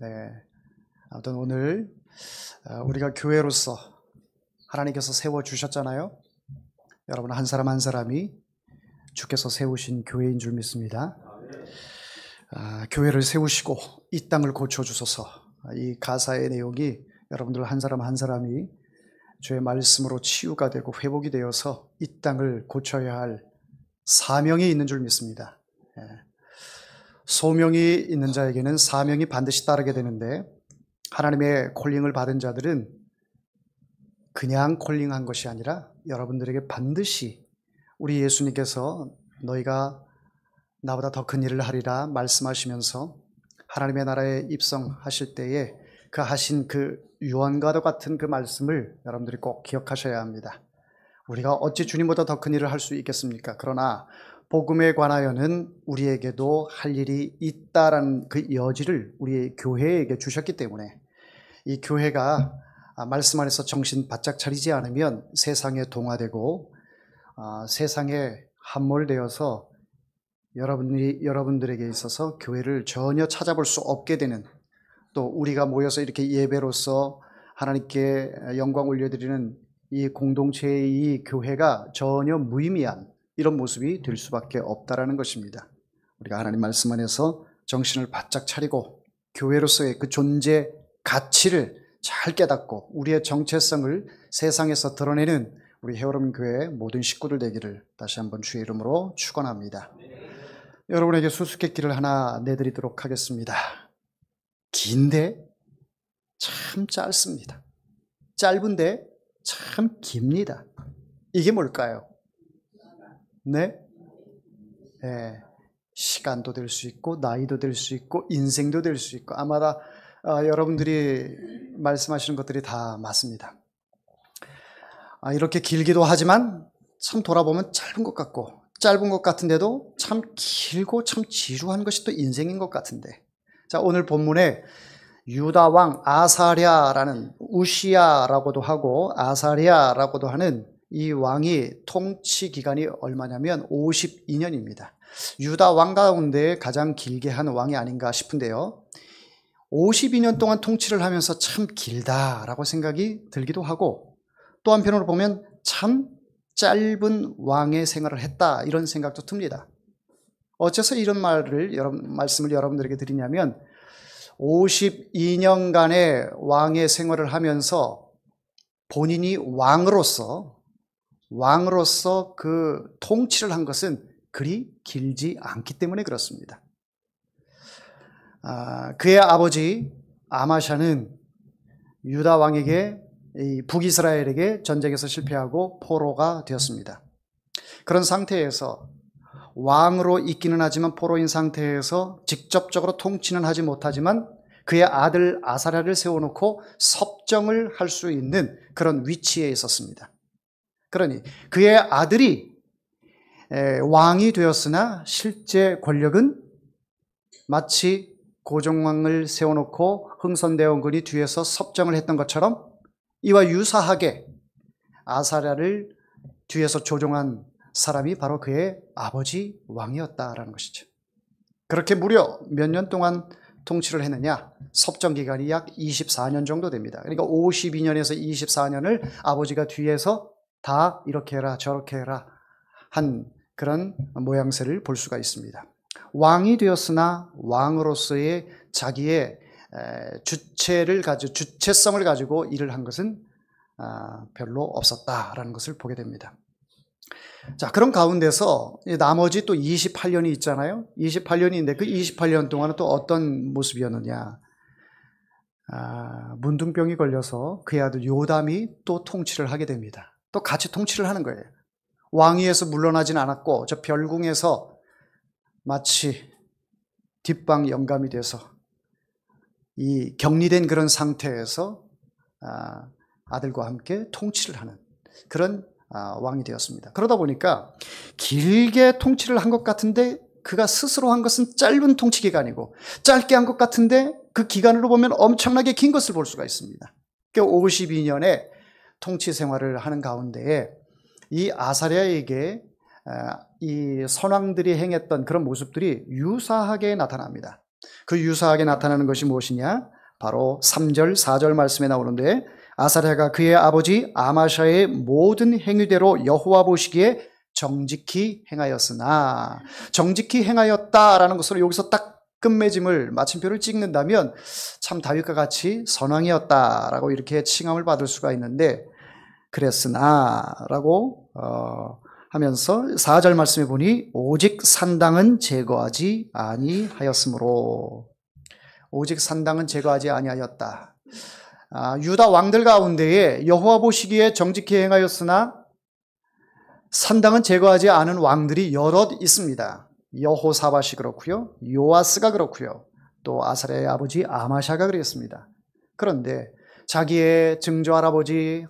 네. 아무튼 오늘 우리가 교회로서 하나님께서 세워주셨잖아요. 여러분 한 사람 한 사람이 주께서 세우신 교회인 줄 믿습니다. 교회를 세우시고 이 땅을 고쳐주소서. 이 가사의 내용이 여러분들 한 사람 한 사람이 주의 말씀으로 치유가 되고 회복이 되어서 이 땅을 고쳐야 할 사명이 있는 줄 믿습니다. 소명이 있는 자에게는 사명이 반드시 따르게 되는데, 하나님의 콜링을 받은 자들은 그냥 콜링한 것이 아니라 여러분들에게 반드시 우리 예수님께서 너희가 나보다 더 큰 일을 하리라 말씀하시면서 하나님의 나라에 입성하실 때에 그 하신 그 유언과도 같은 그 말씀을 여러분들이 꼭 기억하셔야 합니다. 우리가 어찌 주님보다 더 큰 일을 할 수 있겠습니까? 그러나 복음에 관하여는 우리에게도 할 일이 있다라는 그 여지를 우리 교회에게 주셨기 때문에, 이 교회가 말씀 안에서 정신 바짝 차리지 않으면 세상에 동화되고 세상에 함몰되어서 여러분들에게 있어서 교회를 전혀 찾아볼 수 없게 되는, 또 우리가 모여서 이렇게 예배로서 하나님께 영광 올려드리는 이 공동체의 이 교회가 전혀 무의미한 이런 모습이 될 수밖에 없다라는 것입니다. 우리가 하나님 말씀 안에서 정신을 바짝 차리고 교회로서의 그 존재 가치를 잘 깨닫고 우리의 정체성을 세상에서 드러내는 우리 헤어롬 교회 모든 식구들 되기를 다시 한번 주의 이름으로 축원합니다. 여러분에게 수수께끼를 하나 내드리도록 하겠습니다. 긴데 참 짧습니다. 짧은데 참 깁니다. 이게 뭘까요? 네? 시간도 될 수 있고 나이도 될 수 있고 인생도 될 수 있고, 아마다 여러분들이 말씀하시는 것들이 다 맞습니다. 이렇게 길기도 하지만 참 돌아보면 짧은 것 같고, 짧은 것 같은데도 참 길고 참 지루한 것이 또 인생인 것 같은데, 자, 오늘 본문에 유다 왕 아사랴라는, 우시야라고도 하고 아사랴라고도 하는 이 왕이 통치 기간이 얼마냐면 52년입니다. 유다 왕 가운데 가장 길게 한 왕이 아닌가 싶은데요, 52년 동안 통치를 하면서 참 길다라고 생각이 들기도 하고, 또 한편으로 보면 참 짧은 왕의 생활을 했다 이런 생각도 듭니다. 어째서 이런 말씀을 여러분들에게 드리냐면, 52년간의 왕의 생활을 하면서 본인이 왕으로서 그 통치를 한 것은 그리 길지 않기 때문에 그렇습니다. 그의 아버지 아마샤는 유다 왕에게, 북이스라엘에게 전쟁에서 실패하고 포로가 되었습니다. 그런 상태에서 왕으로 있기는 하지만 포로인 상태에서 직접적으로 통치는 하지 못하지만 그의 아들 아사랴를 세워놓고 섭정을 할 수 있는 그런 위치에 있었습니다. 그러니 그의 아들이 왕이 되었으나 실제 권력은 마치 고종왕을 세워놓고 흥선대원군이 뒤에서 섭정을 했던 것처럼 이와 유사하게 아사랴를 뒤에서 조종한 사람이 바로 그의 아버지 왕이었다라는 것이죠. 그렇게 무려 몇 년 동안 통치를 했느냐? 섭정 기간이 약 24년 정도 됩니다. 그러니까 52년에서 24년을 아버지가 뒤에서 다 이렇게 해라 저렇게 해라 한 그런 모양새를 볼 수가 있습니다. 왕이 되었으나 왕으로서의 자기의 주체성을 가지고 일을 한 것은 별로 없었다라는 것을 보게 됩니다. 자, 그런 가운데서 나머지 또 28년이 있잖아요. 28년인데 그 28년 동안은 또 어떤 모습이었느냐? 문둥병이 걸려서 그의 아들 요담이 또 통치를 하게 됩니다. 또 같이 통치를 하는 거예요. 왕위에서 물러나진 않았고 저 별궁에서 마치 뒷방 영감이 돼서 이 격리된 그런 상태에서 아들과 함께 통치를 하는 그런 왕이 되었습니다. 그러다 보니까 길게 통치를 한 것 같은데 그가 스스로 한 것은 짧은 통치 기간이고, 짧게 한 것 같은데 그 기간으로 보면 엄청나게 긴 것을 볼 수가 있습니다. 52년의 통치 생활을 하는 가운데에 이 아사랴에게 이 선왕들이 행했던 그런 모습들이 유사하게 나타납니다. 그 유사하게 나타나는 것이 무엇이냐? 바로 3절, 4절 말씀에 나오는데 아사랴가 그의 아버지 아마샤의 모든 행위대로 여호와 보시기에 정직히 행하였으나, 정직히 행하였다라는 것으로 여기서 딱 끝맺음을, 마침표를 찍는다면 참 다윗과 같이 선왕이었다라고 이렇게 칭함을 받을 수가 있는데, 그랬으나 라고 하면서 4절 말씀에 보니 오직 산당은 제거하지 아니하였으므로, 오직 산당은 제거하지 아니하였다. 유다 왕들 가운데에 여호와 보시기에 정직히 행하였으나 산당은 제거하지 않은 왕들이 여럿 있습니다. 여호사밧이 그렇고요, 요아스가 그렇고요, 또 아사랴의 아버지 아마샤가 그랬습니다. 그런데 자기의 증조 할아버지,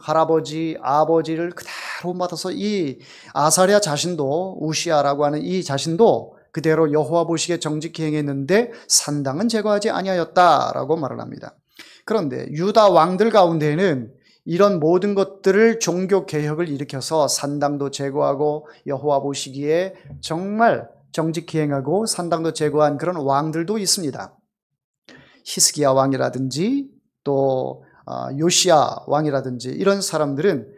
아버지를 그대로 받아서 이 아사랴 자신도, 우시아라고 하는 이 자신도 그대로 여호와 보시기에 정직히 행했는데 산당은 제거하지 아니하였다라고 말을 합니다. 그런데 유다 왕들 가운데에는 이런 모든 것들을 종교 개혁을 일으켜서 산당도 제거하고 여호와 보시기에 정말 정직히 행하고 산당도 제거한 그런 왕들도 있습니다. 히스기야 왕이라든지 또 요시야 왕이라든지 이런 사람들은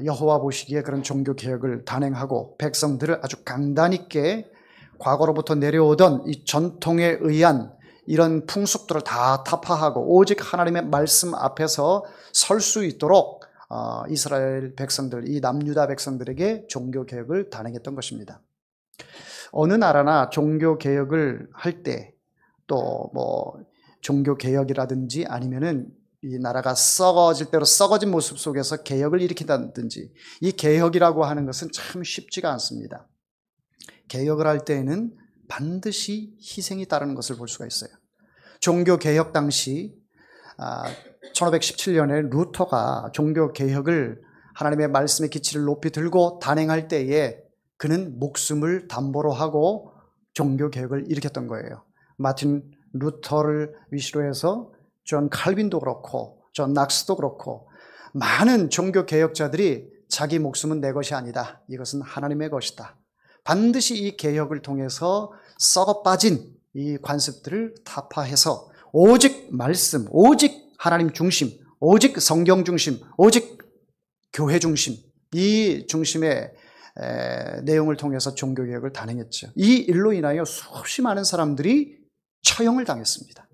여호와 보시기에 그런 종교 개혁을 단행하고 백성들을 아주 강단 있게 과거로부터 내려오던 이 전통에 의한 이런 풍습들을 다 타파하고 오직 하나님의 말씀 앞에서 설 수 있도록 이스라엘 백성들, 이 남유다 백성들에게 종교 개혁을 단행했던 것입니다. 어느 나라나 종교 개혁을 할 때 또 뭐 종교 개혁이라든지 아니면은 이 나라가 썩어질 대로 썩어진 모습 속에서 개혁을 일으킨다든지, 이 개혁이라고 하는 것은 참 쉽지가 않습니다. 개혁을 할 때에는 반드시 희생이 따르는 것을 볼 수가 있어요. 종교 개혁 당시 1517년에 루터가 종교 개혁을 하나님의 말씀의 기치를 높이 들고 단행할 때에 그는 목숨을 담보로 하고 종교 개혁을 일으켰던 거예요. 마틴 루터를 위시로 해서 존 칼빈도 그렇고 존 낙스도 그렇고 많은 종교 개혁자들이 자기 목숨은 내 것이 아니다, 이것은 하나님의 것이다, 반드시 이 개혁을 통해서 썩어 빠진 이 관습들을 타파해서 오직 말씀, 오직 하나님 중심, 오직 성경 중심, 오직 교회 중심, 이 중심의 내용을 통해서 종교개혁을 단행했죠. 이 일로 인하여 수없이 많은 사람들이 처형을 당했습니다.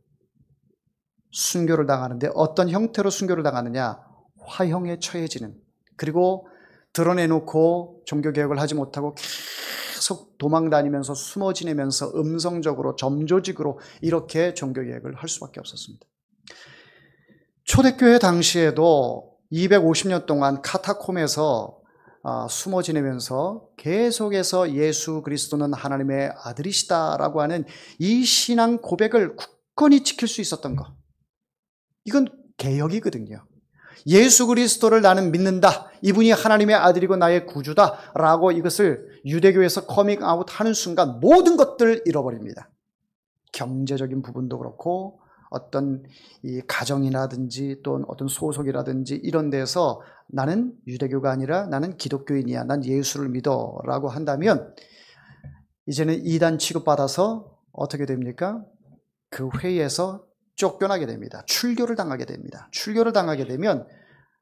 순교를 당하는데 어떤 형태로 순교를 당하느냐? 화형에 처해지는, 그리고 드러내놓고 종교개혁을 하지 못하고 계속 도망다니면서 숨어 지내면서 음성적으로 점조직으로 이렇게 종교개혁을 할 수밖에 없었습니다. 초대교회 당시에도 250년 동안 카타콤에서 숨어 지내면서 계속해서 예수 그리스도는 하나님의 아들이시다라고 하는 이 신앙 고백을 굳건히 지킬 수 있었던 것, 이건 개혁이거든요. 예수 그리스도를 나는 믿는다, 이분이 하나님의 아들이고 나의 구주다라고 이것을 유대교에서 커밍아웃 하는 순간 모든 것들을 잃어버립니다. 경제적인 부분도 그렇고 어떤 이 가정이라든지 또 어떤 소속이라든지 이런 데서 나는 유대교가 아니라 나는 기독교인이야, 난 예수를 믿어 라고 한다면 이제는 이단 취급받아서 어떻게 됩니까? 그 회의에서 쫓겨나게 됩니다. 출교를 당하게 됩니다. 출교를 당하게 되면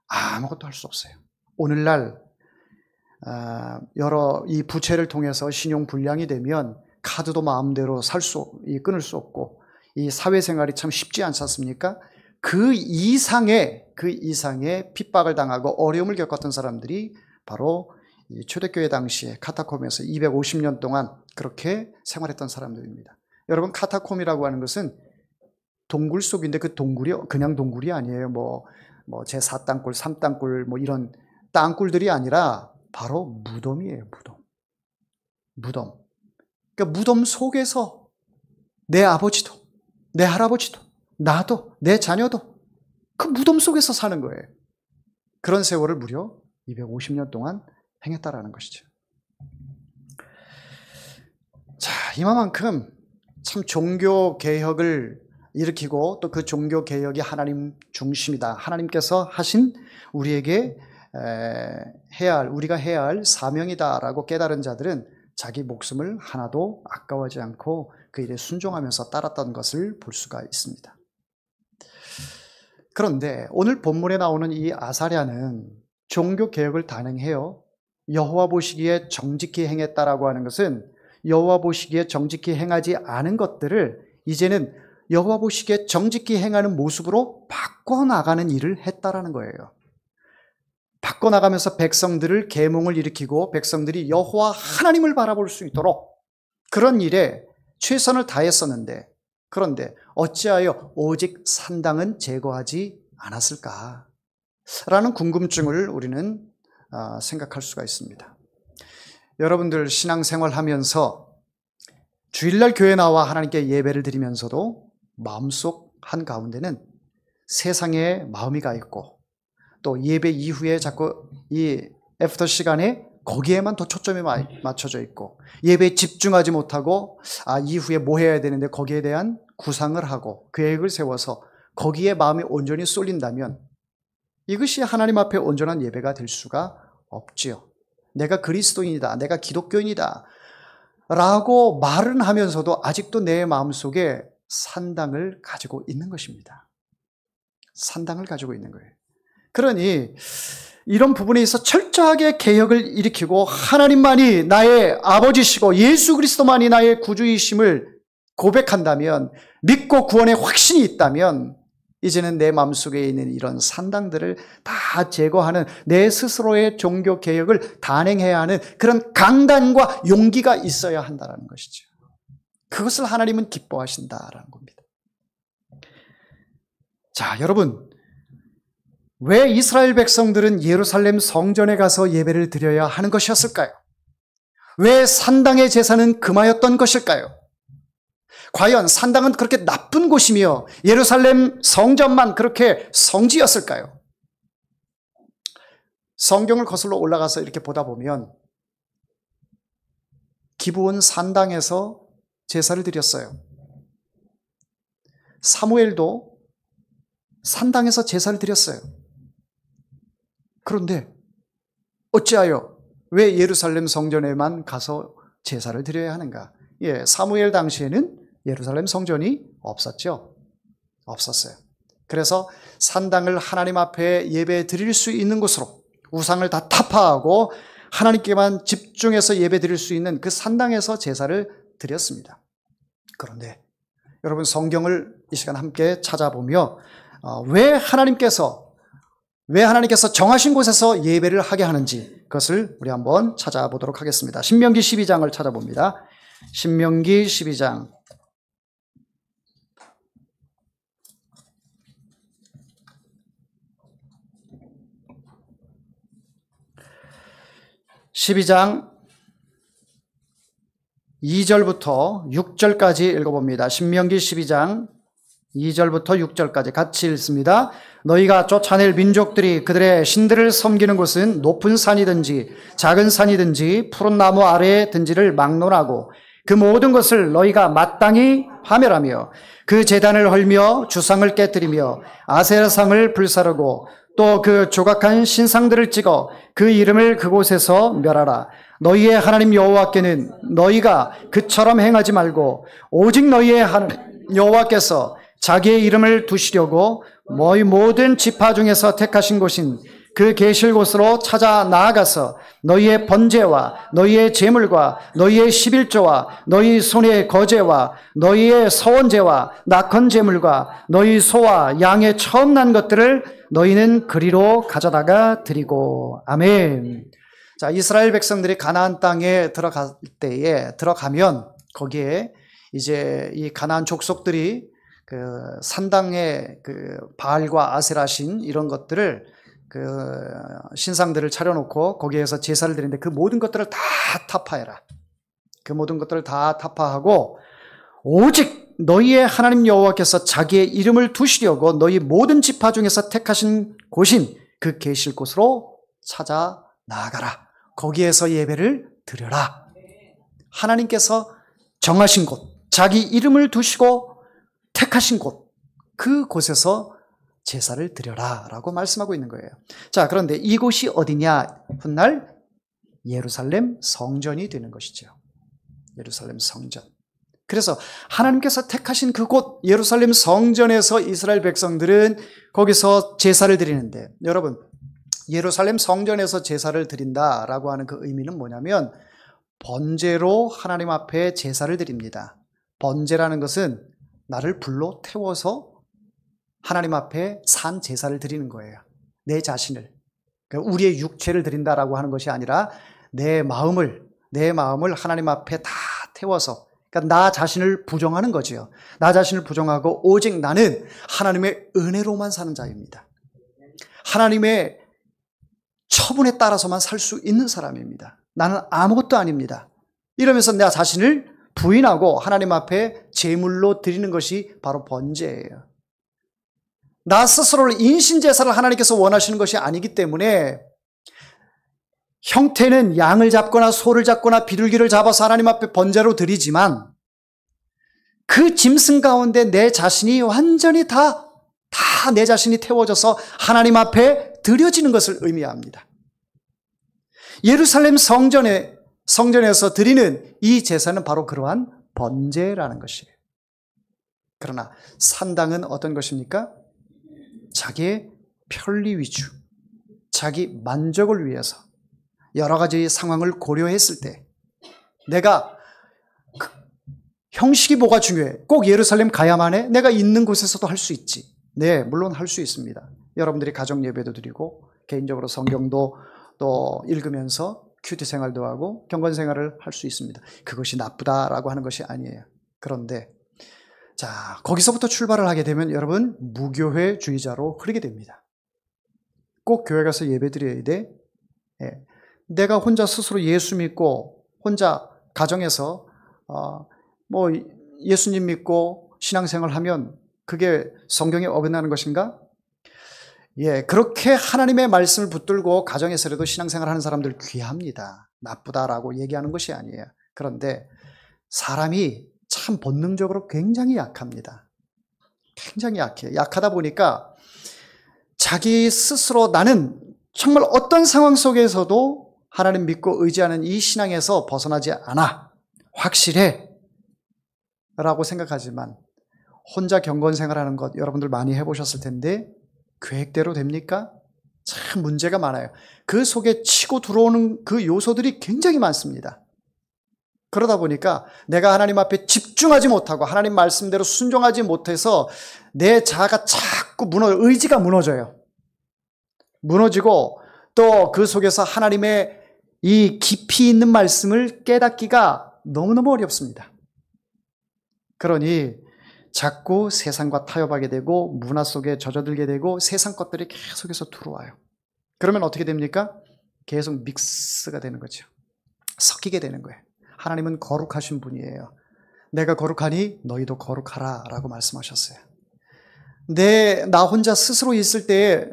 아무것도 할 수 없어요. 오늘날 여러 이 부채를 통해서 신용 불량이 되면 카드도 마음대로 끊을 수 없고 이 사회생활이 참 쉽지 않지 않습니까? 그 이상의 핍박을 당하고 어려움을 겪었던 사람들이 바로 이 초대교회 당시에 카타콤에서 250년 동안 그렇게 생활했던 사람들입니다. 여러분, 카타콤이라고 하는 것은 동굴 속인데 그 동굴이 그냥 동굴이 아니에요. 뭐 제4땅굴, 3땅굴 뭐 이런 땅굴들이 아니라 바로 무덤이에요. 무덤. 그러니까 무덤 속에서 내 아버지도, 내 할아버지도, 나도, 내 자녀도 그 무덤 속에서 사는 거예요. 그런 세월을 무려 250년 동안 행했다라는 것이죠. 자, 이만큼 참 종교 개혁을 일으키고 또 그 종교 개혁이 하나님 중심이다, 하나님께서 하신 우리가 해야 할 사명이다라고 깨달은 자들은 자기 목숨을 하나도 아까워하지 않고 그 일에 순종하면서 따랐던 것을 볼 수가 있습니다. 그런데 오늘 본문에 나오는 이 아사랴는 종교개혁을 단행해요. 여호와 보시기에 정직히 행했다라고 하는 것은 여호와 보시기에 정직히 행하지 않은 것들을 이제는 여호와 보시기에 정직히 행하는 모습으로 바꿔나가는 일을 했다라는 거예요. 바꿔나가면서 백성들을 계몽을 일으키고 백성들이 여호와 하나님을 바라볼 수 있도록 그런 일에 최선을 다했었는데, 그런데 어찌하여 오직 산당은 제거하지 않았을까? 라는 궁금증을 우리는 생각할 수가 있습니다. 여러분들 신앙생활하면서 주일날 교회 나와 하나님께 예배를 드리면서도 마음속 한가운데는 세상에 마음이 가 있고 또 예배 이후에 자꾸 이 애프터 시간에 거기에만 더 초점이 맞춰져 있고 예배에 집중하지 못하고 이후에 뭐 해야 되는데 거기에 대한 구상을 하고 계획을 세워서 거기에 마음이 온전히 쏠린다면 이것이 하나님 앞에 온전한 예배가 될 수가 없지요. 내가 그리스도인이다, 내가 기독교인이다 라고 말은 하면서도 아직도 내 마음속에 산당을 가지고 있는 것입니다. 산당을 가지고 있는 거예요. 그러니 이런 부분에 있어 철저하게 개혁을 일으키고 하나님만이 나의 아버지시고 예수 그리스도만이 나의 구주이심을 고백한다면, 믿고 구원의 확신이 있다면 이제는 내 마음속에 있는 이런 산당들을 다 제거하는 내 스스로의 종교 개혁을 단행해야 하는 그런 강단과 용기가 있어야 한다는 것이죠. 그것을 하나님은 기뻐하신다라는 겁니다. 자, 여러분, 왜 이스라엘 백성들은 예루살렘 성전에 가서 예배를 드려야 하는 것이었을까요? 왜 산당의 제사는 금하였던 것일까요? 과연 산당은 그렇게 나쁜 곳이며 예루살렘 성전만 그렇게 성지였을까요? 성경을 거슬러 올라가서 이렇게 보다 보면 기브온 산당에서 제사를 드렸어요. 사무엘도 산당에서 제사를 드렸어요. 그런데 어찌하여 왜 예루살렘 성전에만 가서 제사를 드려야 하는가? 사무엘 당시에는 예루살렘 성전이 없었죠. 없었어요. 그래서 산당을 하나님 앞에 예배 드릴 수 있는 곳으로 우상을 다 타파하고 하나님께만 집중해서 예배 드릴 수 있는 그 산당에서 제사를 드렸습니다. 그런데 여러분 성경을 이 시간 함께 찾아보며 왜 하나님께서 정하신 곳에서 예배를 하게 하는지 그것을 우리 한번 찾아보도록 하겠습니다. 신명기 12장을 찾아봅니다. 신명기 12장 2절부터 6절까지 읽어봅니다. 신명기 12장 2절부터 6절까지 같이 읽습니다. 너희가 쫓아낼 민족들이 그들의 신들을 섬기는 곳은 높은 산이든지 작은 산이든지 푸른 나무 아래에 든지를 막론하고 그 모든 것을 너희가 마땅히 파멸하며 그 제단을 헐며 주상을 깨뜨리며 아세라상을 불사르고 또 그 조각한 신상들을 찍어 그 이름을 그곳에서 멸하라. 너희의 하나님 여호와께는 너희가 그처럼 행하지 말고 오직 너희의 하나님 여호와께서 자기의 이름을 두시려고 너희 모든 지파 중에서 택하신 곳인 그 계실 곳으로 찾아 나아가서 너희의 번제와 너희의 제물과 너희의 11조와 너희 손의 거제와 너희의 서원제와 낙헌 제물과 너희 소와 양의 처음 난 것들을 너희는 그리로 가져다가 드리고. 아멘. 자, 이스라엘 백성들이 가나안 땅에 들어가면 거기에 이제 이 가나안 족속들이 그 산당에 그 바알과 아세라신 이런 것들을 그 신상들을 차려놓고 거기에서 제사를 드리는데 그 모든 것들을 다 타파해라. 그 모든 것들을 다 타파하고 오직 너희의 하나님 여호와께서 자기의 이름을 두시려고 너희 모든 지파 중에서 택하신 곳인 그 계실 곳으로 찾아 나아가라. 거기에서 예배를 드려라. 하나님께서 정하신 곳, 자기 이름을 두시고 택하신 곳, 그 곳에서 제사를 드려라 라고 말씀하고 있는 거예요. 자, 그런데 이곳이 어디냐? 훗날 예루살렘 성전이 되는 것이죠. 예루살렘 성전. 그래서 하나님께서 택하신 그곳 예루살렘 성전에서 이스라엘 백성들은 거기서 제사를 드리는데, 여러분, 예루살렘 성전에서 제사를 드린다라고 하는 그 의미는 뭐냐면 번제로 하나님 앞에 제사를 드립니다. 번제라는 것은 나를 불로 태워서 하나님 앞에 산 제사를 드리는 거예요. 내 자신을, 그러니까 우리의 육체를 드린다라고 하는 것이 아니라 내 마음을 하나님 앞에 다 태워서, 그러니까 나 자신을 부정하는 거지요. 나 자신을 부정하고 오직 나는 하나님의 은혜로만 사는 자입니다. 하나님의 처분에 따라서만 살 수 있는 사람입니다. 나는 아무것도 아닙니다. 이러면서 나 자신을 부인하고 하나님 앞에 제물로 드리는 것이 바로 번제예요. 나 스스로를 인신제사를 하나님께서 원하시는 것이 아니기 때문에 형태는 양을 잡거나 소를 잡거나 비둘기를 잡아서 하나님 앞에 번제로 드리지만 그 짐승 가운데 내 자신이 완전히 다 내 자신이 태워져서 하나님 앞에 드려지는 것을 의미합니다. 예루살렘 성전에서 드리는 이 제사는 바로 그러한 번제라는 것이에요. 그러나 산당은 어떤 것입니까? 자기의 편리 위주, 자기 만족을 위해서 여러 가지 상황을 고려했을 때 내가 형식이 뭐가 중요해? 꼭 예루살렘 가야만 해? 내가 있는 곳에서도 할 수 있지. 네, 물론 할 수 있습니다. 여러분들이 가정 예배도 드리고 개인적으로 성경도 또 읽으면서 큐티 생활도 하고 경건 생활을 할 수 있습니다. 그것이 나쁘다라고 하는 것이 아니에요. 그런데 자, 거기서부터 출발을 하게 되면 여러분 무교회주의자로 흐르게 됩니다. 꼭 교회 가서 예배 드려야 돼. 예. 내가 혼자 스스로 예수 믿고 혼자 가정에서 예수님 믿고 신앙생활 하면 그게 성경에 어긋나는 것인가? 예, 그렇게 하나님의 말씀을 붙들고 가정에서라도 신앙생활 하는 사람들 귀합니다. 나쁘다라고 얘기하는 것이 아니에요. 그런데 사람이 참 본능적으로 굉장히 약합니다. 굉장히 약해요. 약하다 보니까 자기 스스로 나는 정말 어떤 상황 속에서도 하나님 믿고 의지하는 이 신앙에서 벗어나지 않아. 확실해. 라고 생각하지만 혼자 경건 생활하는 것 여러분들 많이 해보셨을 텐데 계획대로 됩니까? 참 문제가 많아요. 그 속에 치고 들어오는 그 요소들이 굉장히 많습니다. 그러다 보니까 내가 하나님 앞에 집중하지 못하고 하나님 말씀대로 순종하지 못해서 내 자아가 자꾸 의지가 무너져요. 무너지고 또 그 속에서 하나님의 이 깊이 있는 말씀을 깨닫기가 너무너무 어렵습니다. 그러니 자꾸 세상과 타협하게 되고 문화 속에 젖어들게 되고 세상 것들이 계속해서 들어와요. 그러면 어떻게 됩니까? 계속 믹스가 되는 거죠. 섞이게 되는 거예요. 하나님은 거룩하신 분이에요. 내가 거룩하니 너희도 거룩하라 라고 말씀하셨어요. 나 혼자 스스로 있을 때에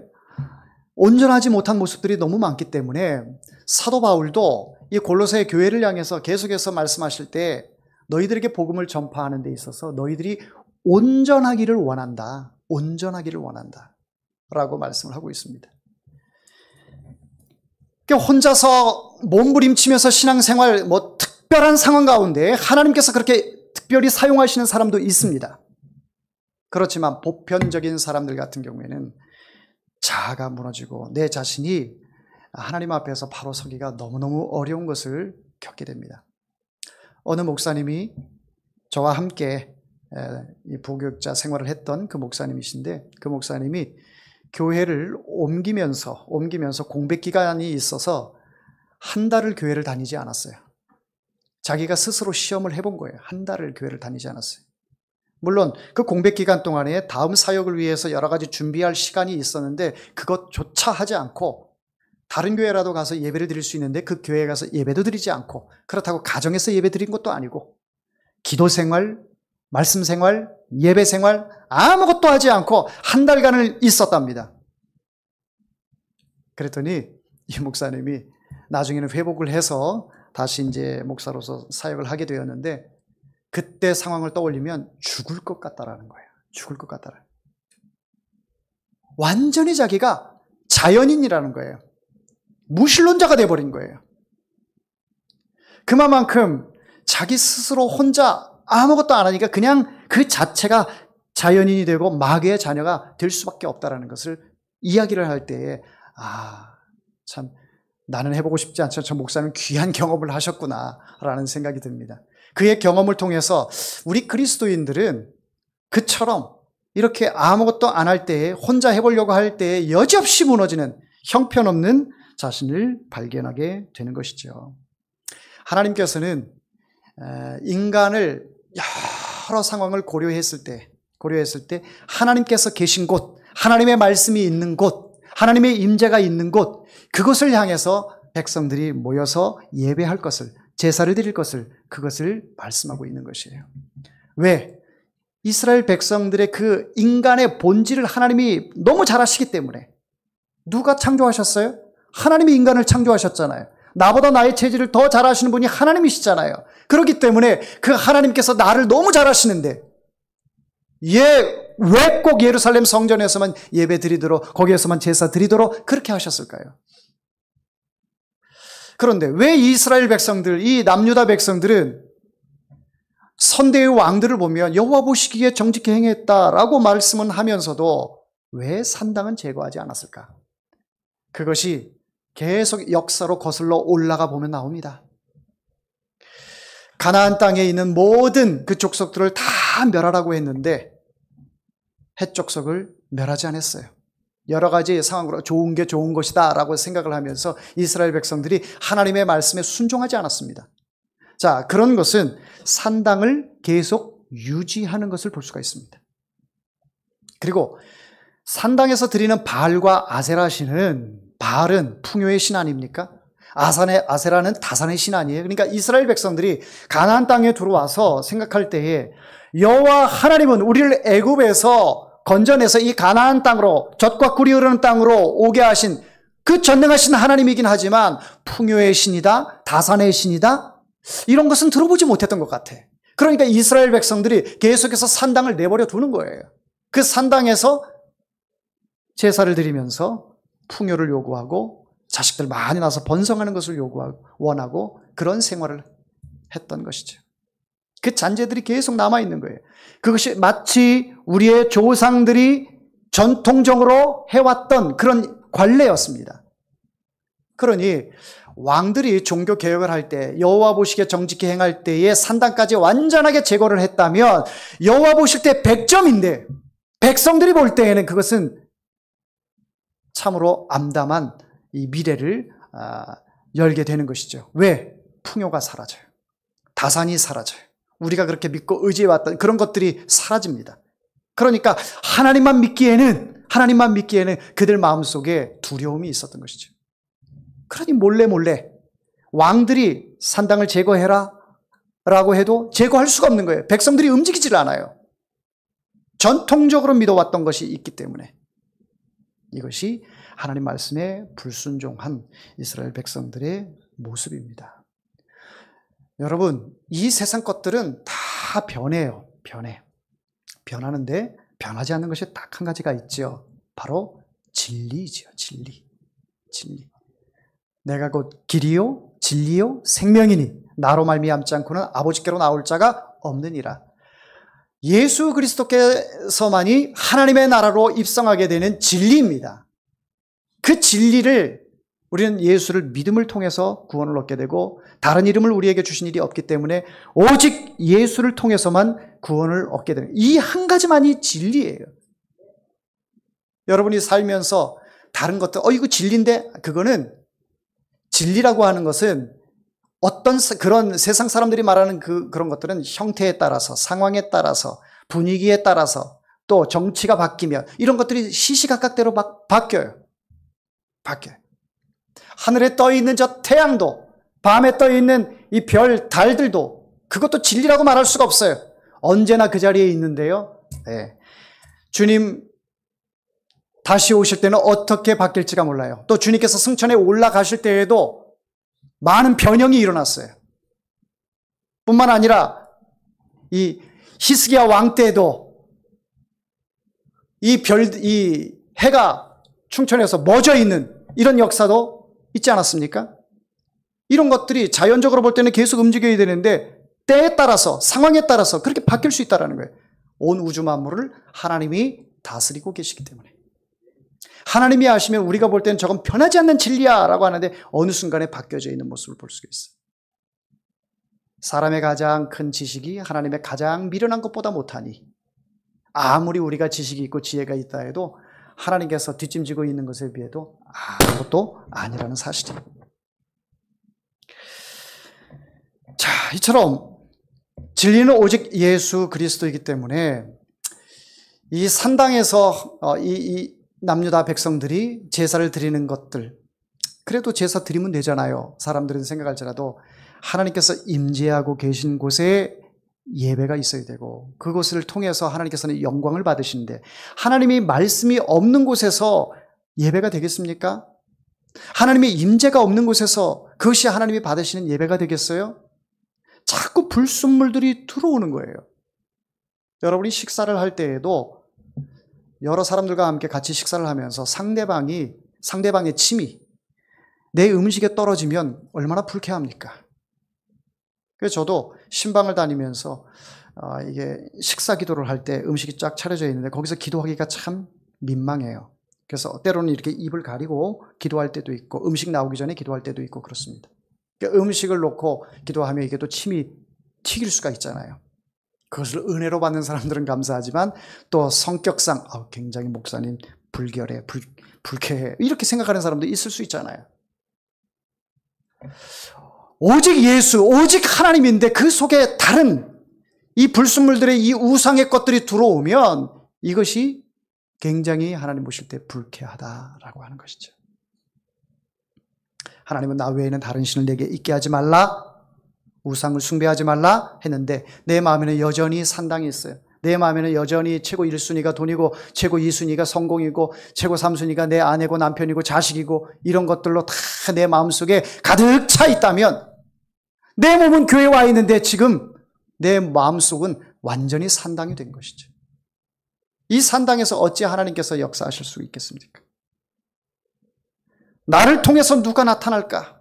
온전하지 못한 모습들이 너무 많기 때문에 사도 바울도 이 골로새 교회를 향해서 계속해서 말씀하실 때 너희들에게 복음을 전파하는 데 있어서 너희들이 온전하기를 원한다. 온전하기를 원한다. 라고 말씀을 하고 있습니다. 그러니까 혼자서 몸부림치면서 신앙생활 특별한 상황 가운데 하나님께서 그렇게 특별히 사용하시는 사람도 있습니다. 그렇지만 보편적인 사람들 같은 경우에는 자아가 무너지고 내 자신이 하나님 앞에서 바로 서기가 너무너무 어려운 것을 겪게 됩니다. 어느 목사님이 저와 함께 이 부교육자 생활을 했던 그 목사님이신데 그 목사님이 교회를 옮기면서 공백 기간이 있어서 한 달을 교회를 다니지 않았어요. 자기가 스스로 시험을 해본 거예요. 한 달을 교회를 다니지 않았어요. 물론 그 공백 기간 동안에 다음 사역을 위해서 여러 가지 준비할 시간이 있었는데 그것조차 하지 않고 다른 교회라도 가서 예배를 드릴 수 있는데 그 교회에 가서 예배도 드리지 않고 그렇다고 가정에서 예배 드린 것도 아니고 기도 생활, 말씀 생활, 예배 생활 아무것도 하지 않고 한 달간을 있었답니다. 그랬더니 이 목사님이 나중에는 회복을 해서 다시 이제 목사로서 사역을 하게 되었는데 그때 상황을 떠올리면 죽을 것 같다라는 거예요. 죽을 것 같다라는. 완전히 자기가 자연인이라는 거예요. 무신론자가 돼버린 거예요. 그만큼 자기 스스로 혼자 아무것도 안 하니까 그냥 그 자체가 자연인이 되고 마귀의 자녀가 될 수밖에 없다라는 것을 이야기를 할 때에 참 나는 해보고 싶지 않지만 저 목사는 귀한 경험을 하셨구나라는 생각이 듭니다. 그의 경험을 통해서 우리 그리스도인들은 그처럼 이렇게 아무것도 안 할 때에 혼자 해보려고 할 때에 여지없이 무너지는 형편없는 자신을 발견하게 되는 것이죠. 하나님께서는 인간을 여러 상황을 고려했을 때 하나님께서 계신 곳, 하나님의 말씀이 있는 곳, 하나님의 임재가 있는 곳, 그것을 향해서 백성들이 모여서 예배할 것을, 제사를 드릴 것을, 그것을 말씀하고 있는 것이에요. 왜? 이스라엘 백성들의 그 인간의 본질을 하나님이 너무 잘 아시기 때문에. 누가 창조하셨어요? 하나님이 인간을 창조하셨잖아요. 나보다 나의 체질을 더 잘 아시는 분이 하나님이시잖아요. 그렇기 때문에 그 하나님께서 나를 너무 잘 아시는데 왜 꼭 예루살렘 성전에서만 예배 드리도록, 거기에서만 제사 드리도록 그렇게 하셨을까요? 그런데 왜 이스라엘 백성들, 이 남유다 백성들은 선대의 왕들을 보면 여호와 보시기에 정직히 행했다라고 말씀은 하면서도 왜 산당은 제거하지 않았을까? 그것이 계속 역사로 거슬러 올라가 보면 나옵니다. 가나안 땅에 있는 모든 그 족속들을 다 멸하라고 했는데 헷 족속을 멸하지 않았어요. 여러 가지 상황으로 좋은 게 좋은 것이다 라고 생각을 하면서 이스라엘 백성들이 하나님의 말씀에 순종하지 않았습니다. 자, 그런 것은 산당을 계속 유지하는 것을 볼 수가 있습니다. 그리고 산당에서 드리는 바알과 아세라 신은, 바알은 풍요의 신 아닙니까? 아세라는 다산의 신 아니에요? 그러니까 이스라엘 백성들이 가나안 땅에 들어와서 생각할 때에 여호와 하나님은 우리를 애굽에서 건져내서 이 가나안 땅으로, 젖과 꿀이 흐르는 땅으로 오게 하신 그 전능하신 하나님이긴 하지만 풍요의 신이다, 다산의 신이다, 이런 것은 들어보지 못했던 것 같아. 그러니까 이스라엘 백성들이 계속해서 산당을 내버려 두는 거예요. 그 산당에서 제사를 드리면서 풍요를 요구하고 자식들 많이 낳아서 번성하는 것을 원하고 그런 생활을 했던 것이죠. 그 잔재들이 계속 남아있는 거예요. 그것이 마치 우리의 조상들이 전통적으로 해왔던 그런 관례였습니다. 그러니 왕들이 종교개혁을 할 때, 여호와 보시기에 정직히 행할 때에 산당까지 완전하게 제거를 했다면 여호와 보실 때 100점인데 백성들이 볼 때에는 그것은 참으로 암담한 이 미래를 열게 되는 것이죠. 왜? 풍요가 사라져요. 다산이 사라져요. 우리가 그렇게 믿고 의지해왔던 그런 것들이 사라집니다. 그러니까 하나님만 믿기에는 그들 마음속에 두려움이 있었던 것이죠. 그러니 몰래 왕들이 산당을 제거해라 라고 해도 제거할 수가 없는 거예요. 백성들이 움직이질 않아요. 전통적으로 믿어왔던 것이 있기 때문에. 이것이 하나님 말씀에 불순종한 이스라엘 백성들의 모습입니다. 여러분, 이 세상 것들은 다 변해요. 변하는데 변하지 않는 것이 딱 한 가지가 있죠. 바로 진리죠. 진리. 내가 곧 길이요 진리요 생명이니 나로 말미암지 않고는 아버지께로 나올 자가 없느니라. 예수 그리스도께서만이 하나님의 나라로 입성하게 되는 진리입니다. 그 진리를 우리는 예수를 믿음을 통해서 구원을 얻게 되고 다른 이름을 우리에게 주신 일이 없기 때문에 오직 예수를 통해서만 구원을 얻게 되는 이 한 가지만이 진리예요. 여러분이 살면서 다른 것들 이거 진리인데 그거는 진리라고 하는 것은 어떤 그런 세상 사람들이 말하는 그런 것들은 형태에 따라서 상황에 따라서 분위기에 따라서 또 정치가 바뀌면 이런 것들이 시시각각대로 바뀌어요. 하늘에 떠 있는 저 태양도 밤에 떠 있는 이 별, 달들도 그것도 진리라고 말할 수가 없어요. 언제나 그 자리에 있는데요. 네. 주님 다시 오실 때는 어떻게 바뀔지가 몰라요. 또 주님께서 승천에 올라가실 때에도 많은 변형이 일어났어요. 뿐만 아니라 이 히스기야 왕 때에도 이 해가 충천에서 멎어 있는 이런 역사도 있지 않았습니까? 이런 것들이 자연적으로 볼 때는 계속 움직여야 되는데 때에 따라서, 상황에 따라서 그렇게 바뀔 수 있다는 거예요. 온 우주 만물을 하나님이 다스리고 계시기 때문에. 하나님이 아시면 우리가 볼 때는 저건 변하지 않는 진리야 라고 하는데 어느 순간에 바뀌어져 있는 모습을 볼 수가 있어요. 사람의 가장 큰 지식이 하나님의 가장 미련한 것보다 못하니, 아무리 우리가 지식이 있고 지혜가 있다 해도 하나님께서 뒷짐지고 있는 것에 비해도 아무것도 아니라는 사실이에요. 자, 이처럼 진리는 오직 예수 그리스도이기 때문에 이 산당에서 이 남유다 백성들이 제사를 드리는 것들, 그래도 제사 드리면 되잖아요. 사람들은 생각할지라도 하나님께서 임재하고 계신 곳에 예배가 있어야 되고 그곳을 통해서 하나님께서는 영광을 받으시는데, 하나님이 말씀이 없는 곳에서 예배가 되겠습니까? 하나님의 임재가 없는 곳에서 그것이 하나님이 받으시는 예배가 되겠어요? 자꾸 불순물들이 들어오는 거예요. 여러분이 식사를 할 때에도 여러 사람들과 함께 같이 식사를 하면서 상대방의 침이 내 음식에 떨어지면 얼마나 불쾌합니까? 그래서 저도 신방을 다니면서 이게 식사 기도를 할 때 음식이 쫙 차려져 있는데 거기서 기도하기가 참 민망해요. 그래서 때로는 이렇게 입을 가리고 기도할 때도 있고 음식 나오기 전에 기도할 때도 있고 그렇습니다. 그러니까 음식을 놓고 기도하면 이게 또 침이 튀길 수가 있잖아요. 그것을 은혜로 받는 사람들은 감사하지만 또 성격상 굉장히 목사님 불결해, 불쾌해 이렇게 생각하는 사람도 있을 수 있잖아요. 오직 예수, 오직 하나님인데 그 속에 다른 이 불순물들의 이 우상의 것들이 들어오면 이것이 굉장히 하나님 보실 때 불쾌하다라고 하는 것이죠. 하나님은 나 외에는 다른 신을 내게 있게 하지 말라, 우상을 숭배하지 말라 했는데 내 마음에는 여전히 산당이 있어요. 내 마음에는 여전히 최고 1순위가 돈이고 최고 2순위가 성공이고 최고 3순위가 내 아내고 남편이고 자식이고 이런 것들로 다 내 마음속에 가득 차 있다면, 내 몸은 교회에 와 있는데 지금 내 마음속은 완전히 산당이 된 것이죠. 이 산당에서 어찌 하나님께서 역사하실 수 있겠습니까? 나를 통해서 누가 나타날까?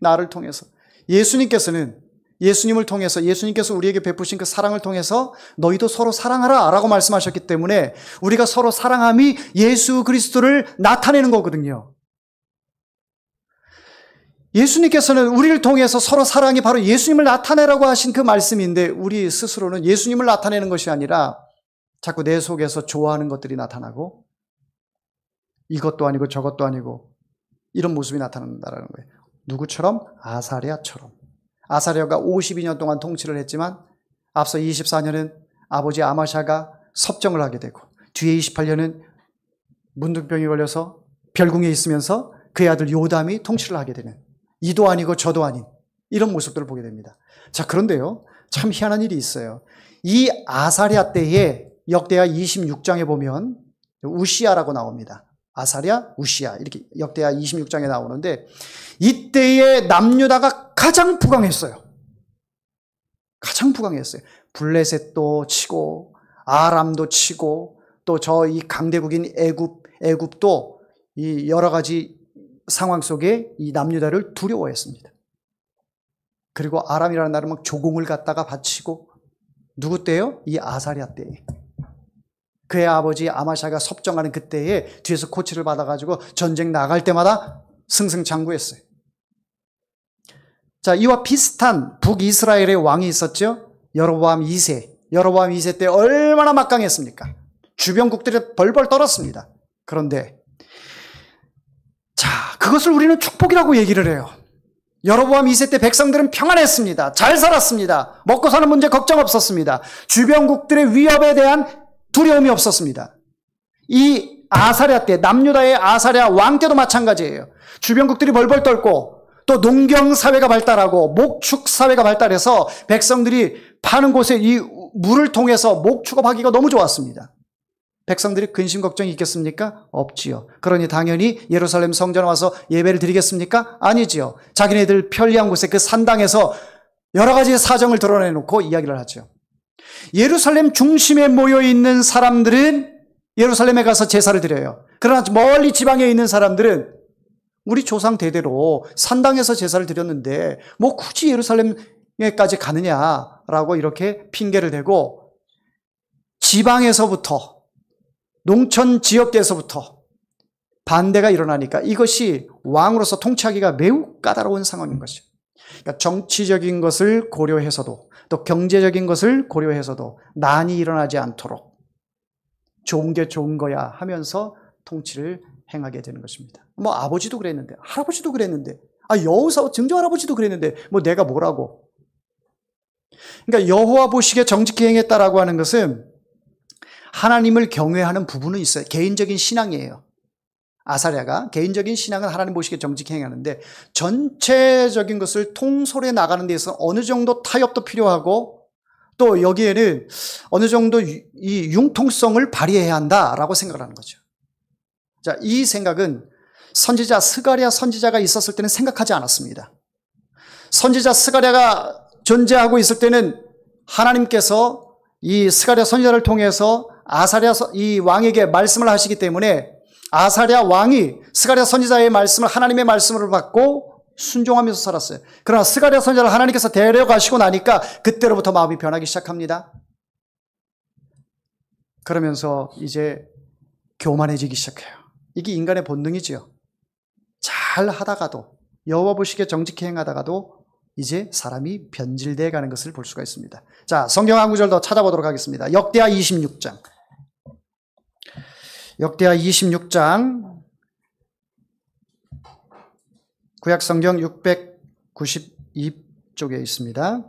나를 통해서. 예수님을 통해서, 예수님께서 우리에게 베푸신 그 사랑을 통해서 너희도 서로 사랑하라 라고 말씀하셨기 때문에 우리가 서로 사랑함이 예수 그리스도를 나타내는 거거든요. 예수님께서는 우리를 통해서 서로 사랑이 바로 예수님을 나타내라고 하신 그 말씀인데, 우리 스스로는 예수님을 나타내는 것이 아니라 자꾸 내 속에서 좋아하는 것들이 나타나고 이것도 아니고 저것도 아니고 이런 모습이 나타난다는 거예요. 누구처럼? 아사랴처럼. 아사랴가 52년 동안 통치를 했지만 앞서 24년은 아버지 아마샤가 섭정을 하게 되고 뒤에 28년은 문둥병이 걸려서 별궁에 있으면서 그의 아들 요담이 통치를 하게 되는, 이도 아니고 저도 아닌 이런 모습들을 보게 됩니다. 자, 그런데요, 참 희한한 일이 있어요. 이 아사랴 때에 역대하 26장에 보면 우시야라고 나옵니다. 아사랴, 우시야 이렇게 역대하 26장에 나오는데 이때에 남유다가 가장 부강했어요. 가장 부강했어요. 블레셋도 치고 아람도 치고 또 저 이 강대국인 애굽도 이 여러 가지 상황 속에 이 남유다를 두려워했습니다. 그리고 아람이라는 나라는 막 조공을 갖다가 바치고, 누구 때요? 이 아사랴 때에. 그의 아버지 아마샤가 섭정하는 그때에 뒤에서 코치를 받아가지고 전쟁 나갈 때마다 승승장구했어요. 자, 이와 비슷한 북이스라엘의 왕이 있었죠. 여로보암 2세. 여로보암 2세 때 얼마나 막강했습니까? 주변국들이 벌벌 떨었습니다. 그런데 자, 그것을 우리는 축복이라고 얘기를 해요. 여로보암 2세 때 백성들은 평안했습니다. 잘 살았습니다. 먹고 사는 문제 걱정 없었습니다. 주변국들의 위협에 대한 두려움이 없었습니다. 이 아사랴 때, 남유다의 아사랴 왕 때도 마찬가지예요. 주변국들이 벌벌 떨고 또 농경사회가 발달하고 목축사회가 발달해서 백성들이 파는 곳에 이 물을 통해서 목축업하기가 너무 좋았습니다. 백성들이 근심 걱정이 있겠습니까? 없지요. 그러니 당연히 예루살렘 성전에 와서 예배를 드리겠습니까? 아니지요. 자기네들 편리한 곳에 그 산당에서 여러 가지의 사정을 드러내놓고 이야기를 하죠. 예루살렘 중심에 모여있는 사람들은 예루살렘에 가서 제사를 드려요. 그러나 멀리 지방에 있는 사람들은 우리 조상 대대로 산당에서 제사를 드렸는데 뭐 굳이 예루살렘에 여기까지 가느냐라고 이렇게 핑계를 대고 지방에서부터 농촌 지역에서부터 반대가 일어나니까 이것이 왕으로서 통치하기가 매우 까다로운 상황인 것이죠. 그러니까 정치적인 것을 고려해서도 또 경제적인 것을 고려해서도 난이 일어나지 않도록 좋은 게 좋은 거야 하면서 통치를 행하게 되는 것입니다. 뭐 아버지도 그랬는데, 할아버지도 그랬는데, 여호사 증조 할아버지도 그랬는데 뭐 내가 뭐라고. 그러니까 여호와 보시기에 정직히 행했다라고 하는 것은 하나님을 경외하는 부분은 있어요. 개인적인 신앙이에요. 아사랴가 개인적인 신앙은 하나님 보시기에 정직히 행하는데 전체적인 것을 통솔해 나가는 데서 어느 정도 타협도 필요하고 또 여기에는 어느 정도 이 융통성을 발휘해야 한다라고 생각을 하는 거죠. 자, 이 생각은 선지자 스가랴 선지자가 있었을 때는 생각하지 않았습니다. 선지자 스가랴가 존재하고 있을 때는 하나님께서 이 스가랴 선지자를 통해서 아사랴 이 왕에게 말씀을 하시기 때문에 아사랴 왕이 스가랴 선지자의 말씀을 하나님의 말씀을 받고 순종하면서 살았어요. 그러나 스가랴 선지자를 하나님께서 데려가시고 나니까 그때로부터 마음이 변하기 시작합니다. 그러면서 이제 교만해지기 시작해요. 이게 인간의 본능이지요. 잘 하다가도 여호와 보시기에 정직히 행하다가도 이제 사람이 변질되어 가는 것을 볼 수가 있습니다. 자, 성경 한 구절 더 찾아보도록 하겠습니다. 역대하 26장. 역대하 26장 구약성경 692쪽에 있습니다.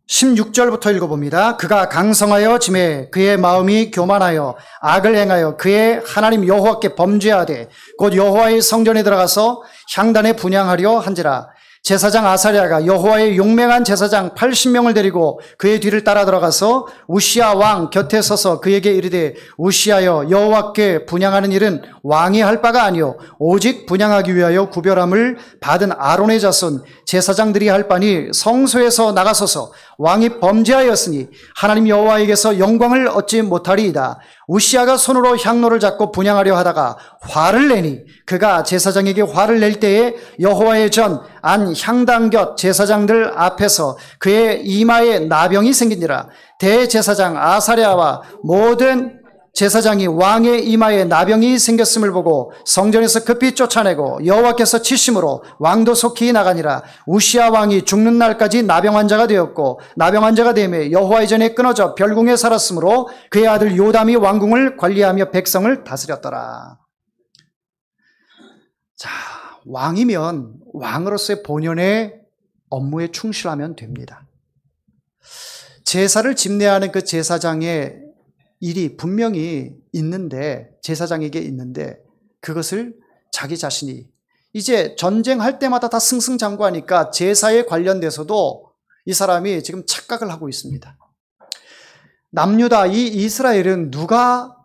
16절부터 읽어봅니다. 그가 강성하여 짐에 그의 마음이 교만하여 악을 행하여 그의 하나님 여호와께 범죄하되 곧 여호와의 성전에 들어가서 향단에 분향하려 한지라. 제사장 아사랴가 여호와의 용맹한 제사장 80명을 데리고 그의 뒤를 따라 들어가서 우시야 왕 곁에 서서 그에게 이르되 우시야여 여호와께 분향하는 일은 왕이 할 바가 아니요 오직 분향하기 위하여 구별함을 받은 아론의 자손 제사장들이 할 바니 성소에서 나가소서. 왕이 범죄하였으니 하나님 여호와에게서 영광을 얻지 못하리이다. 우시야가 손으로 향로를 잡고 분향하려 하다가 화를 내니 그가 제사장에게 화를 낼 때에 여호와의 전 안 향단 곁 제사장들 앞에서 그의 이마에 나병이 생기니라. 대제사장 아사랴와 모든 제사장이 왕의 이마에 나병이 생겼음을 보고 성전에서 급히 쫓아내고 여호와께서 치심으로 왕도 속히 나가니라. 우시야 왕이 죽는 날까지 나병 환자가 되었고 나병 환자가 되매 여호와의 전에 끊어져 별궁에 살았으므로 그의 아들 요담이 왕궁을 관리하며 백성을 다스렸더라. 자, 왕이면 왕으로서의 본연의 업무에 충실하면 됩니다. 제사를 집례하는 그 제사장의 일이 분명히 있는데 제사장에게 있는데 그것을 자기 자신이 이제 전쟁할 때마다 다 승승장구하니까 제사에 관련돼서도 이 사람이 지금 착각을 하고 있습니다. 남유다 이 이스라엘은 누가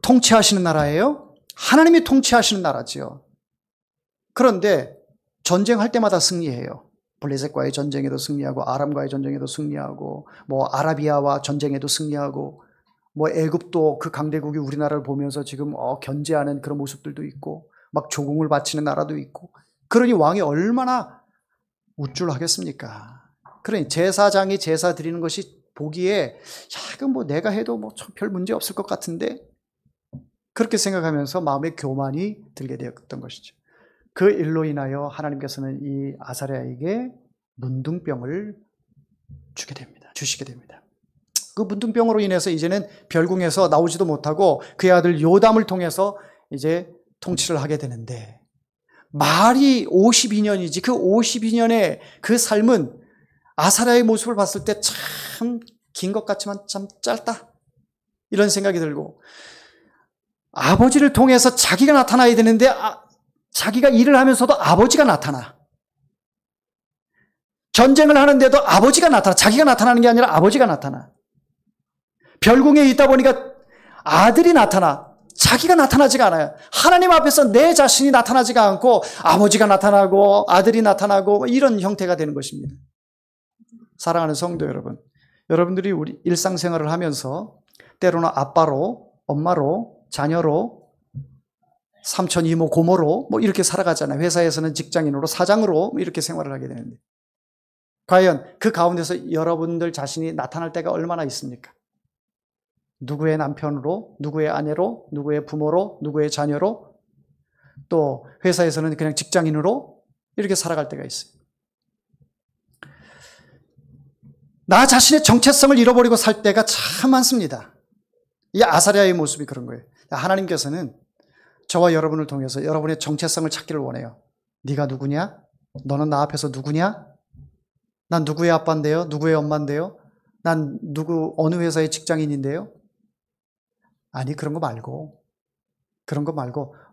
통치하시는 나라예요? 하나님이 통치하시는 나라지요. 그런데 전쟁할 때마다 승리해요. 블레셋과의 전쟁에도 승리하고 아람과의 전쟁에도 승리하고 뭐 아라비아와 전쟁에도 승리하고 뭐 애굽도 그 강대국이 우리나라를 보면서 지금 견제하는 그런 모습들도 있고 막 조공을 바치는 나라도 있고 그러니 왕이 얼마나 우쭐하겠습니까? 그러니 제사장이 제사 드리는 것이 보기에 이건 뭐 내가 해도 뭐 별 문제 없을 것 같은데 그렇게 생각하면서 마음에 교만이 들게 되었던 것이죠. 그 일로 인하여 하나님께서는 이 아사랴에게 문둥병을 주시게 됩니다. 그 문둥병으로 인해서 이제는 별궁에서 나오지도 못하고 그의 아들 요담을 통해서 이제 통치를 하게 되는데 말이 52년이지 그 52년의 그 삶은 아사랴의 모습을 봤을 때 참 긴 것 같지만 참 짧다 이런 생각이 들고 아버지를 통해서 자기가 나타나야 되는데 자기가 일을 하면서도 아버지가 나타나. 전쟁을 하는데도 아버지가 나타나. 자기가 나타나는 게 아니라 아버지가 나타나. 별궁에 있다 보니까 아들이 나타나. 자기가 나타나지가 않아요. 하나님 앞에서 내 자신이 나타나지가 않고 아버지가 나타나고 아들이 나타나고 이런 형태가 되는 것입니다. 사랑하는 성도 여러분, 여러분들이 우리 일상생활을 하면서 때로는 아빠로, 엄마로, 자녀로 삼촌, 이모, 고모로 뭐 이렇게 살아가잖아요. 회사에서는 직장인으로, 사장으로 이렇게 생활을 하게 되는데, 과연 그 가운데서 여러분들 자신이 나타날 때가 얼마나 있습니까? 누구의 남편으로, 누구의 아내로, 누구의 부모로, 누구의 자녀로, 또 회사에서는 그냥 직장인으로 이렇게 살아갈 때가 있어요. 나 자신의 정체성을 잃어버리고 살 때가 참 많습니다. 이 아사랴의 모습이 그런 거예요. 하나님께서는 저와 여러분을 통해서 여러분의 정체성을 찾기를 원해요. 네가 누구냐? 너는 나 앞에서 누구냐? 난 누구의 아빠인데요? 누구의 엄마인데요? 난 어느 회사의 직장인인데요? 아니, 그런 거 말고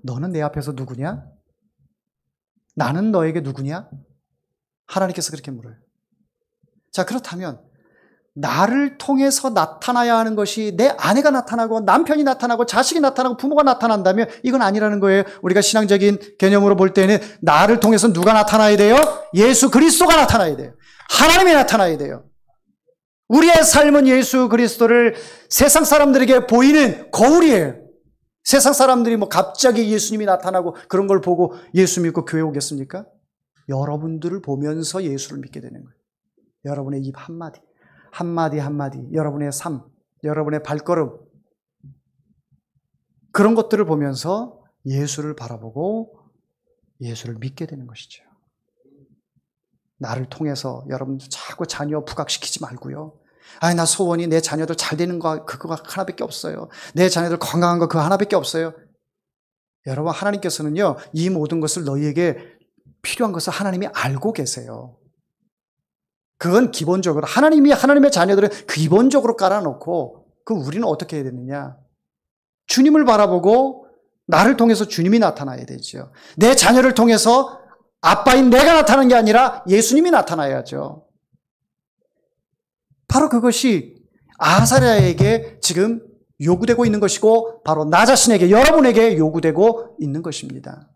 너는 내 앞에서 누구냐? 나는 너에게 누구냐? 하나님께서 그렇게 물어요. 자, 그렇다면 나를 통해서 나타나야 하는 것이 내 아내가 나타나고 남편이 나타나고 자식이 나타나고 부모가 나타난다면 이건 아니라는 거예요. 우리가 신앙적인 개념으로 볼 때는 나를 통해서 누가 나타나야 돼요? 예수 그리스도가 나타나야 돼요. 하나님이 나타나야 돼요. 우리의 삶은 예수 그리스도를 세상 사람들에게 보이는 거울이에요. 세상 사람들이 뭐 갑자기 예수님이 나타나고 그런 걸 보고 예수 믿고 교회 오겠습니까? 여러분들을 보면서 예수를 믿게 되는 거예요. 여러분의 입 한마디, 한마디, 여러분의 삶, 여러분의 발걸음, 그런 것들을 보면서 예수를 바라보고 예수를 믿게 되는 것이죠. 나를 통해서 여러분들 자꾸 자녀 부각시키지 말고요. 아니, 나 소원이 내 자녀들 잘 되는 거 그거 하나밖에 없어요. 내 자녀들 건강한 거 그거 하나밖에 없어요. 여러분, 하나님께서는요, 이 모든 것을 너희에게 필요한 것을 하나님이 알고 계세요. 그건 기본적으로 하나님의 자녀들은 기본적으로 깔아놓고, 우리는 어떻게 해야 되느냐? 주님을 바라보고 나를 통해서 주님이 나타나야 되죠. 내 자녀를 통해서 아빠인 내가 나타나는 게 아니라 예수님이 나타나야죠. 바로 그것이 아사랴에게 지금 요구되고 있는 것이고, 바로 나 자신에게, 여러분에게 요구되고 있는 것입니다.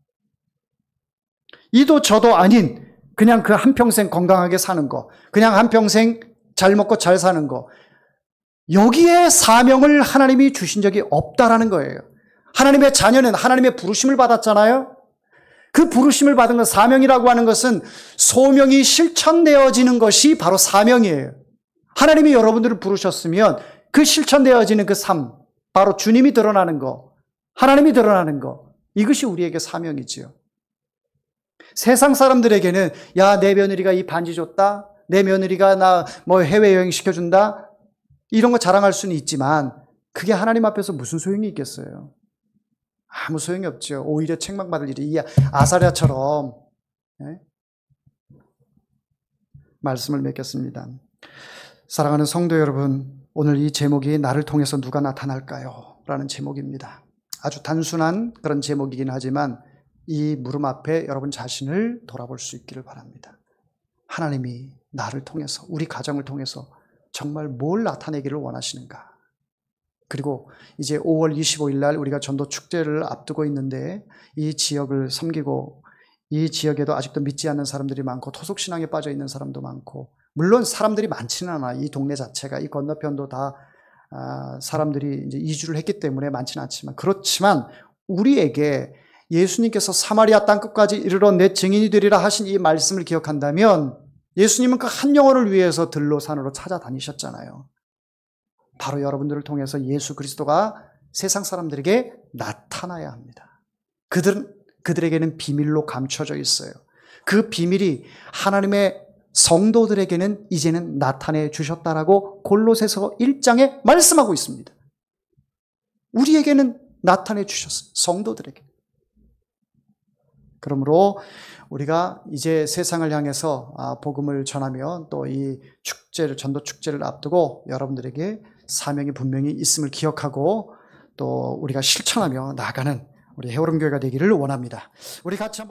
이도 저도 아닌 그냥 그 한평생 건강하게 사는 거, 그냥 한평생 잘 먹고 잘 사는 거, 여기에 사명을 하나님이 주신 적이 없다라는 거예요. 하나님의 자녀는 하나님의 부르심을 받았잖아요. 그 부르심을 받은 것, 사명이라고 하는 것은 소명이 실천되어지는 것이 바로 사명이에요. 하나님이 여러분들을 부르셨으면 그 실천되어지는 그 삶, 바로 주님이 드러나는 거, 하나님이 드러나는 거, 이것이 우리에게 사명이지요. 세상 사람들에게는 야, 내 며느리가 이 반지 줬다, 내 며느리가 나 뭐 해외여행 시켜준다, 이런 거 자랑할 수는 있지만 그게 하나님 앞에서 무슨 소용이 있겠어요? 아무 소용이 없죠. 오히려 책망받을 일이, 이 아사랴처럼. 네? 말씀을 맺겠습니다. 사랑하는 성도 여러분, 오늘 이 제목이 나를 통해서 누가 나타날까요? 라는 제목입니다. 아주 단순한 그런 제목이긴 하지만 이 물음 앞에 여러분 자신을 돌아볼 수 있기를 바랍니다. 하나님이 나를 통해서, 우리 가정을 통해서 정말 뭘 나타내기를 원하시는가? 그리고 이제 5월 25일 날 우리가 전도 축제를 앞두고 있는데, 이 지역을 섬기고 이 지역에도 아직도 믿지 않는 사람들이 많고 토속신앙에 빠져 있는 사람도 많고, 물론 사람들이 많지는 않아. 이 동네 자체가, 이 건너편도 다 사람들이 이제 이주를 했기 때문에 많지는 않지만, 그렇지만 우리에게 예수님께서 사마리아 땅끝까지 이르러 내 증인이 되리라 하신 이 말씀을 기억한다면, 예수님은 그 한 영혼을 위해서 들로 산으로 찾아다니셨잖아요. 바로 여러분들을 통해서 예수 그리스도가 세상 사람들에게 나타나야 합니다. 그들에게는 비밀로 감춰져 있어요. 그 비밀이 하나님의 성도들에게는 이제는 나타내 주셨다라고 골로새서 1장에 말씀하고 있습니다. 우리에게는 나타내 주셨어요. 성도들에게. 그러므로 우리가 이제 세상을 향해서 복음을 전하면, 또 이 축제를, 전도 축제를 앞두고 여러분들에게 사명이 분명히 있음을 기억하고 또 우리가 실천하며 나아가는 우리 헤어롬교회가 되기를 원합니다. 우리 같이 한번